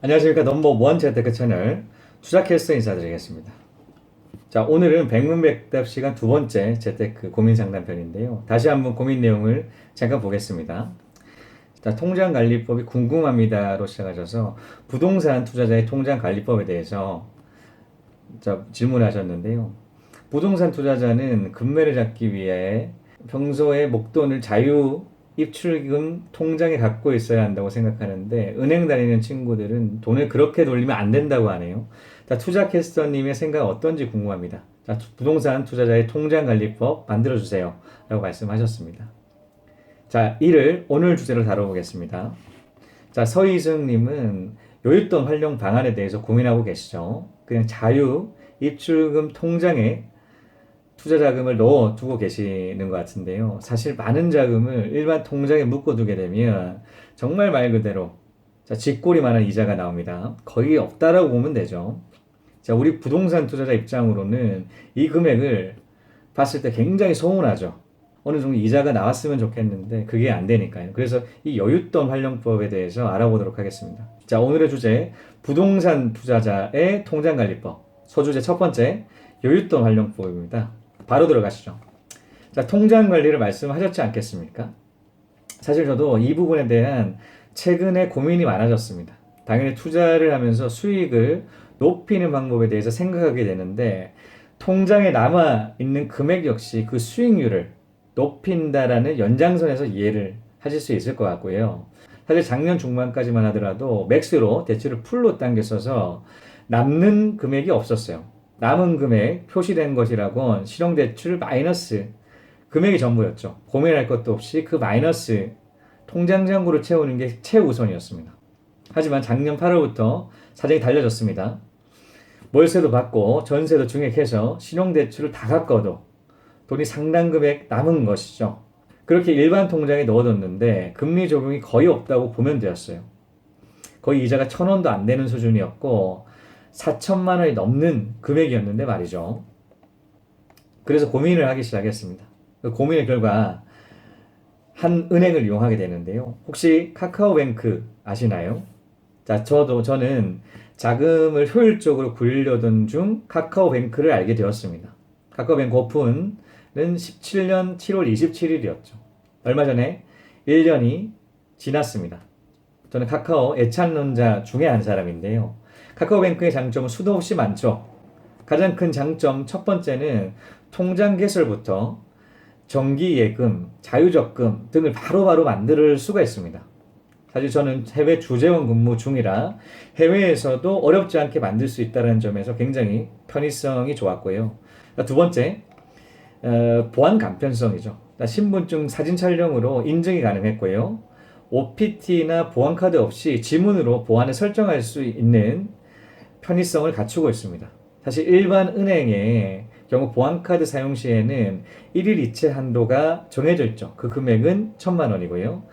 안녕하십니까. 넘버원 재테크 채널 투자캐스터 인사드리겠습니다. 자, 오늘은 백문백답 시간 두 번째 재테크 고민 상담편인데요. 다시 한번 고민 내용을 잠깐 보겠습니다. 자, 통장관리법이 궁금합니다로 시작하셔서 부동산 투자자의 통장관리법에 대해서 질문하셨는데요. 부동산 투자자는 금매를 잡기 위해 평소에 목돈을 자유 입출금 통장에 갖고 있어야 한다고 생각하는데 은행 다니는 친구들은 돈을 그렇게 돌리면 안 된다고 하네요. 자, 투자캐스터님의 생각 어떤지 궁금합니다. 자, 부동산 투자자의 통장관리법 만들어주세요 라고 말씀하셨습니다. 자, 이를 오늘 주제로 다뤄보겠습니다. 자, 서희승님은 여윳돈 활용 방안에 대해서 고민하고 계시죠. 그냥 자유 입출금 통장에 투자 자금을 넣어두고 계시는 것 같은데요. 사실 많은 자금을 일반 통장에 묶어두게 되면 정말 말 그대로 쥐꼬리만한 이자가 나옵니다. 거의 없다라고 보면 되죠. 자, 우리 부동산 투자자 입장으로는 이 금액을 봤을 때 굉장히 서운하죠. 어느 정도 이자가 나왔으면 좋겠는데 그게 안 되니까요. 그래서 이 여윳돈 활용법에 대해서 알아보도록 하겠습니다. 자, 오늘의 주제 부동산 투자자의 통장관리법. 소주제 첫 번째 여윳돈 활용법입니다. 바로 들어가시죠. 자, 통장 관리를 말씀하셨지 않겠습니까? 사실 저도 이 부분에 대한 최근에 고민이 많아졌습니다. 당연히 투자를 하면서 수익을 높이는 방법에 대해서 생각하게 되는데 통장에 남아있는 금액 역시 그 수익률을 높인다라는 연장선에서 이해를 하실 수 있을 것 같고요. 사실 작년 중반까지만 하더라도 맥스로 대출을 풀로 당겨 써서 남는 금액이 없었어요. 남은 금액 표시된 것이라곤 신용대출 마이너스 금액이 전부였죠. 고민할 것도 없이 그 마이너스 통장 잔고를 채우는 게 최우선이었습니다. 하지만 작년 8월부터 사정이 달라졌습니다. 월세도 받고 전세도 증액해서 신용대출을 다 갚아도 돈이 상당 금액 남은 것이죠. 그렇게 일반 통장에 넣어뒀는데 금리 적용이 거의 없다고 보면 되었어요. 거의 이자가 1,000원도 안 되는 수준이었고 4천만 원이 넘는 금액이었는데 말이죠. 그래서 고민을 하기 시작했습니다. 그 고민의 결과 한 은행을 이용하게 되는데요. 혹시 카카오뱅크 아시나요? 자, 저는 자금을 효율적으로 굴리려던 중 카카오뱅크를 알게 되었습니다. 카카오뱅크 오픈은 17년 7월 27일이었죠. 얼마 전에 1년이 지났습니다. 저는 카카오 애찬론자 중에 한 사람인데요. 카카오뱅크의 장점은 수도 없이 많죠. 가장 큰 장점 첫 번째는 통장 개설부터 정기예금, 자유적금 등을 바로바로 만들 수가 있습니다. 사실 저는 해외 주재원 근무 중이라 해외에서도 어렵지 않게 만들 수 있다는 점에서 굉장히 편의성이 좋았고요. 두 번째, 보안 간편성이죠. 신분증 사진 촬영으로 인증이 가능했고요. OPT나 보안카드 없이 지문으로 보안을 설정할 수 있는 편의성을 갖추고 있습니다. 사실 일반 은행의 경우 보안카드 사용 시에는 1일 이체 한도가 정해져 있죠. 그 금액은 1,000만 원이고요.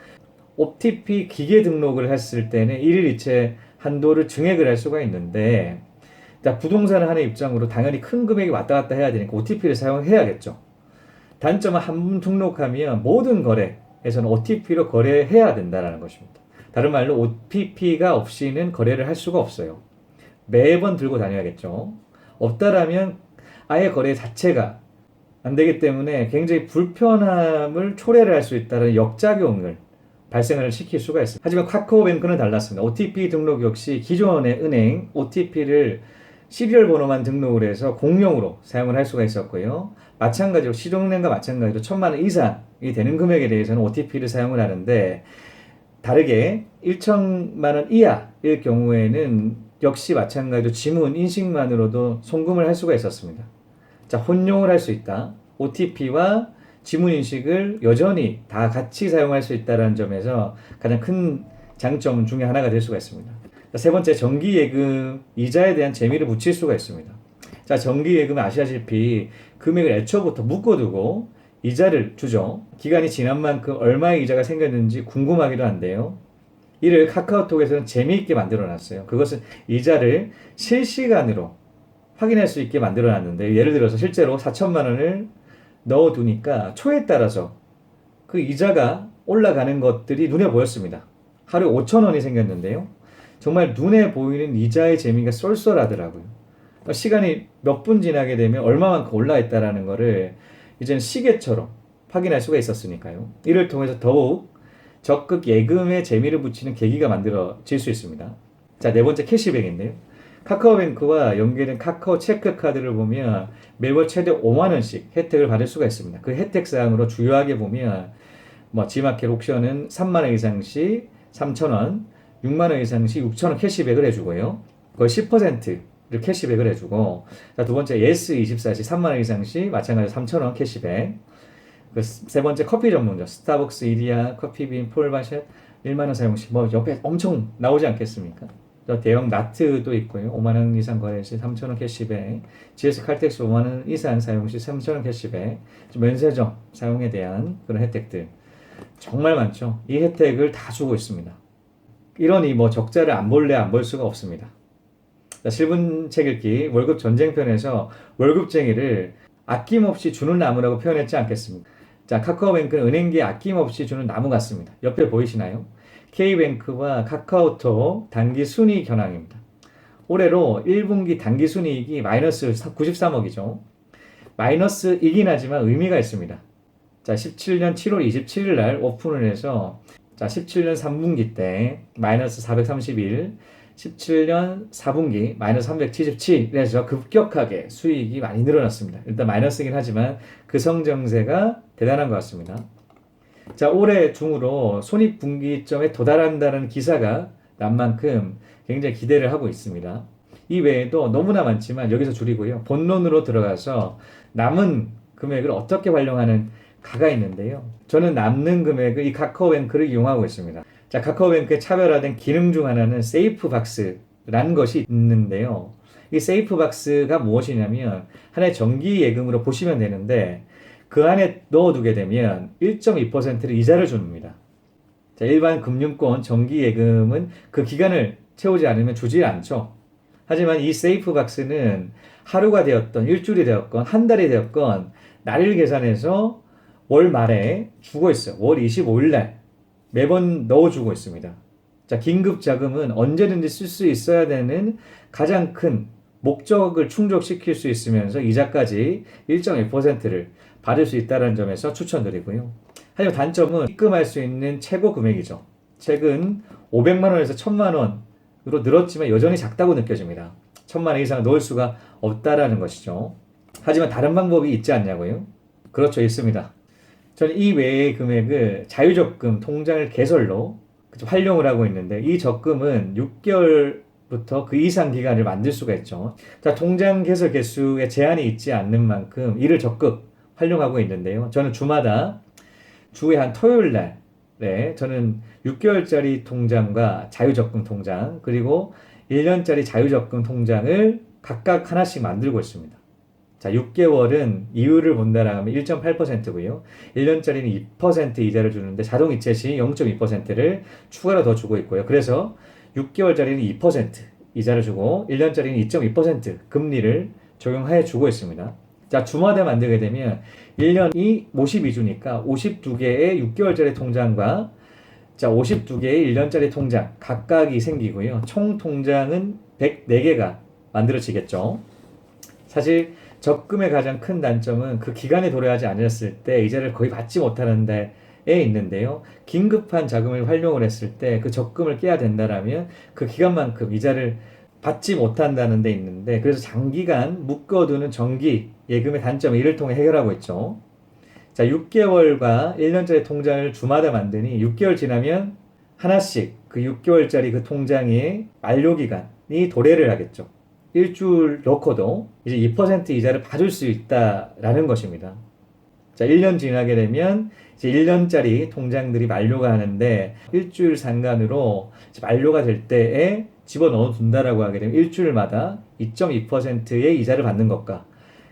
OTP 기계 등록을 했을 때는 1일 이체 한도를 증액을 할 수가 있는데 부동산을 하는 입장으로 당연히 큰 금액이 왔다 갔다 해야 되니까 OTP를 사용해야겠죠. 단점은 한 번 등록하면 모든 거래에서는 OTP로 거래해야 된다는 것입니다. 다른 말로 OTP가 없이는 거래를 할 수가 없어요. 매번 들고 다녀야겠죠. 없다라면 아예 거래 자체가 안 되기 때문에 굉장히 불편함을 초래를 할 수 있다는 역작용을 발생을 시킬 수가 있습니다. 하지만 카카오뱅크는 달랐습니다. OTP 등록 역시 기존의 은행 OTP를 시리얼 번호만 등록을 해서 공용으로 사용을 할 수가 있었고요. 마찬가지로 시중은행과 마찬가지로 1,000만 원 이상이 되는 금액에 대해서는 OTP를 사용을 하는데 다르게 1,000만 원 이하일 경우에는 역시 마찬가지로 지문 인식만으로도 송금을 할 수가 있었습니다. 자, 혼용을 할 수 있다. OTP와 지문 인식을 여전히 다 같이 사용할 수 있다는 점에서 가장 큰 장점 중에 하나가 될 수가 있습니다. 자, 세 번째, 정기예금 이자에 대한 재미를 붙일 수가 있습니다. 자, 정기예금은 아시다시피 금액을 애초부터 묶어두고 이자를 주죠. 기간이 지난 만큼 얼마의 이자가 생겼는지 궁금하기도 한데요. 이를 카카오톡에서는 재미있게 만들어놨어요. 그것은 이자를 실시간으로 확인할 수 있게 만들어놨는데 예를 들어서 실제로 4천만 원을 넣어두니까 초에 따라서 그 이자가 올라가는 것들이 눈에 보였습니다. 하루에 5천 원이 생겼는데요. 정말 눈에 보이는 이자의 재미가 쏠쏠하더라고요. 시간이 몇 분 지나게 되면 얼마만큼 올라 있다라는 거를 이제는 시계처럼 확인할 수가 있었으니까요. 이를 통해서 더욱 적극 예금에 재미를 붙이는 계기가 만들어질 수 있습니다. 자, 네 번째 캐시백인데요. 카카오뱅크와 연계된 카카오 체크카드를 보면 매월 최대 5만 원씩 혜택을 받을 수가 있습니다. 그 혜택 사항으로 주요하게 보면 G마켓 옥션은 3만 원 이상 시 3천 원, 6만 원 이상 시 6천 원 캐시백을 해주고요. 거의 10%를 캐시백을 해주고, 자, 두 번째 예스24시 3만 원 이상 시 마찬가지로 3천 원 캐시백. 그 세 번째 커피 전문점 스타벅스, 이디야, 커피빈, 폴바셋 1만 원 사용 시 옆에 엄청 나오지 않겠습니까? 대형 나트도 있고요. 5만 원 이상 거래 시 3천 원 캐시백, GS 칼텍스 5만 원 이상 사용 시 3천 원 캐시백, 면세점 사용에 대한 그런 혜택들 정말 많죠. 이 혜택을 다 주고 있습니다. 이러니 적자를 안 볼래 안 볼 수가 없습니다. 자, 실분 책 읽기 월급 전쟁편에서 월급쟁이를 아낌없이 주는 나무라고 표현했지 않겠습니까? 자, 카카오뱅크는 은행기에 아낌없이 주는 나무 같습니다. 옆에 보이시나요? K뱅크와 카카오톡 단기 순이익 현황입니다. 올해로 1분기 단기 순이익이 마이너스 93억이죠. 마이너스이긴 하지만 의미가 있습니다. 자, 17년 7월 27일 날 오픈을 해서, 자, 17년 3분기 때 마이너스 431, 17년 4분기 마이너스 377, 그래서 급격하게 수익이 많이 늘어났습니다. 일단 마이너스이긴 하지만 그 성장세가 대단한 것 같습니다. 자, 올해 중으로 손익분기점에 도달한다는 기사가 난 만큼 굉장히 기대를 하고 있습니다. 이 외에도 너무나 많지만 여기서 줄이고요. 본론으로 들어가서 남은 금액을 어떻게 활용하는 가가 있는데요. 저는 남는 금액을 이 카카오뱅크를 이용하고 있습니다. 자, 카카오뱅크의 차별화된 기능 중 하나는 세이프박스라는 것이 있는데요. 이 세이프박스가 무엇이냐면 하나의 정기 예금으로 보시면 되는데 그 안에 넣어두게 되면 1.2%를 이자를 줍니다. 자, 일반 금융권 정기 예금은 그 기간을 채우지 않으면 주지 않죠. 하지만 이 세이프박스는 하루가 되었건 일주일이 되었건 한 달이 되었건 날을 계산해서 월 말에 주고 있어요. 월 25일 날 매번 넣어주고 있습니다. 자, 긴급 자금은 언제든지 쓸 수 있어야 되는 가장 큰 목적을 충족시킬 수 있으면서 이자까지 1.1%를 받을 수 있다는 점에서 추천드리고요. 하지만 단점은 입금할 수 있는 최고 금액이죠. 최근 500만 원에서 1000만 원으로 늘었지만 여전히 작다고 느껴집니다. 1000만 원 이상 넣을 수가 없다라는 것이죠. 하지만 다른 방법이 있지 않냐고요? 그렇죠, 있습니다. 저는 이 외의 금액을 자유적금 통장을 개설로 활용을 하고 있는데 이 적금은 6개월부터 그 이상 기간을 만들 수가 있죠. 자, 통장 개설 개수에 제한이 있지 않는 만큼 이를 적극 활용하고 있는데요. 저는 주마다 주에 한 토요일 날 저는 6개월짜리 통장과 자유적금 통장 그리고 1년짜리 자유적금 통장을 각각 하나씩 만들고 있습니다. 자, 6개월은 이율을 본다라면 1.8%고요. 1년짜리는 2% 이자를 주는데 자동 이체 시 0.2%를 추가로 더 주고 있고요. 그래서 6개월짜리는 2% 이자를 주고 1년짜리는 2.2% 금리를 적용하여 주고 있습니다. 자, 주마다 만들게 되면 1년이 52주니까 52개의 6개월짜리 통장과 자, 52개의 1년짜리 통장 각각이 생기고요. 총 통장은 104개가 만들어지겠죠. 사실 적금의 가장 큰 단점은 그 기간에 도래하지 않았을 때 이자를 거의 받지 못하는 데에 있는데요. 긴급한 자금을 활용을 했을 때 그 적금을 깨야 된다라면 그 기간만큼 이자를 받지 못한다는 데 있는데 그래서 장기간 묶어두는 정기 예금의 단점을 이를 통해 해결하고 있죠. 자, 6개월과 1년짜리 통장을 주마다 만드니 6개월 지나면 하나씩 그 6개월짜리 그 통장의 만료기간이 도래를 하겠죠. 일주일 넣고도 이제 2% 이자를 받을 수 있다라는 것입니다. 자, 1년 지나게 되면 이제 1년짜리 통장들이 만료가 하는데 일주일 상간으로 만료가 될 때에 집어넣어 둔다라고 하게 되면 일주일마다 2.2%의 이자를 받는 것과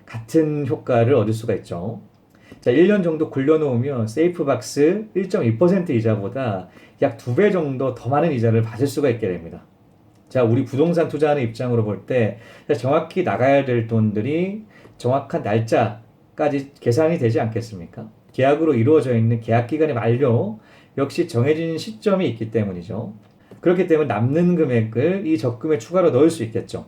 같은 효과를 얻을 수가 있죠. 자, 1년 정도 굴려놓으면 세이프박스 1.2% 이자보다 약 2배 정도 더 많은 이자를 받을 수가 있게 됩니다. 자, 우리 부동산 투자하는 입장으로 볼 때 정확히 나가야 될 돈들이 정확한 날짜까지 계산이 되지 않겠습니까? 계약으로 이루어져 있는 계약 기간의 만료 역시 정해진 시점이 있기 때문이죠. 그렇기 때문에 남는 금액을 이 적금에 추가로 넣을 수 있겠죠.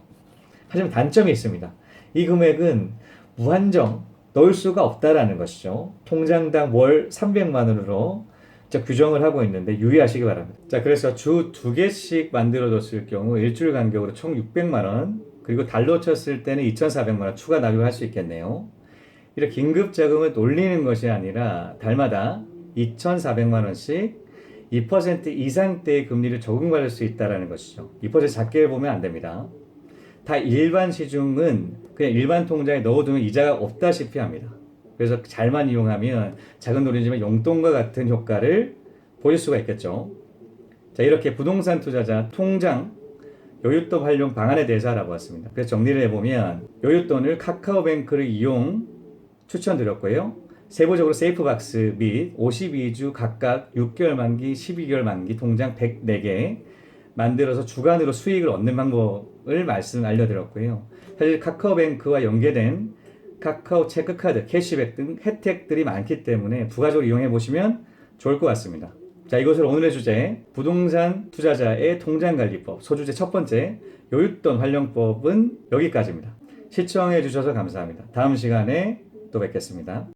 하지만 단점이 있습니다. 이 금액은 무한정 넣을 수가 없다라는 것이죠. 통장당 월 300만 원으로 규정을 하고 있는데 유의하시기 바랍니다. 자, 그래서 주 2개씩 만들어뒀을 경우 일주일 간격으로 총 600만 원, 그리고 달러 쳤을 때는 2,400만 원 추가 납입할 수 있겠네요. 이렇게 긴급 자금을 돌리는 것이 아니라 달마다 2,400만 원씩 2% 이상대의 금리를 적용받을 수 있다는 것이죠. 2% 작게 보면 안 됩니다. 다 일반 시중은 그냥 일반 통장에 넣어두면 이자가 없다시피 합니다. 그래서 잘만 이용하면 작은 돈이지만 용돈과 같은 효과를 보실 수가 있겠죠. 자, 이렇게 부동산 투자자 통장 여윳돈 활용 방안에 대해서 알아보았습니다. 그래서 정리를 해보면 여윳돈을 카카오뱅크를 이용 추천드렸고요. 세부적으로 세이프박스 및 52주 각각 6개월 만기, 12개월 만기 통장 104개 만들어서 주간으로 수익을 얻는 방법을 알려드렸고요. 사실 카카오뱅크와 연계된 카카오 체크카드, 캐시백 등 혜택들이 많기 때문에 부가적으로 이용해 보시면 좋을 것 같습니다. 자, 이것으로 오늘의 주제, 부동산 투자자의 통장관리법, 소주제 첫 번째, 여윳돈 활용법은 여기까지입니다. 시청해 주셔서 감사합니다. 다음 시간에 또 뵙겠습니다.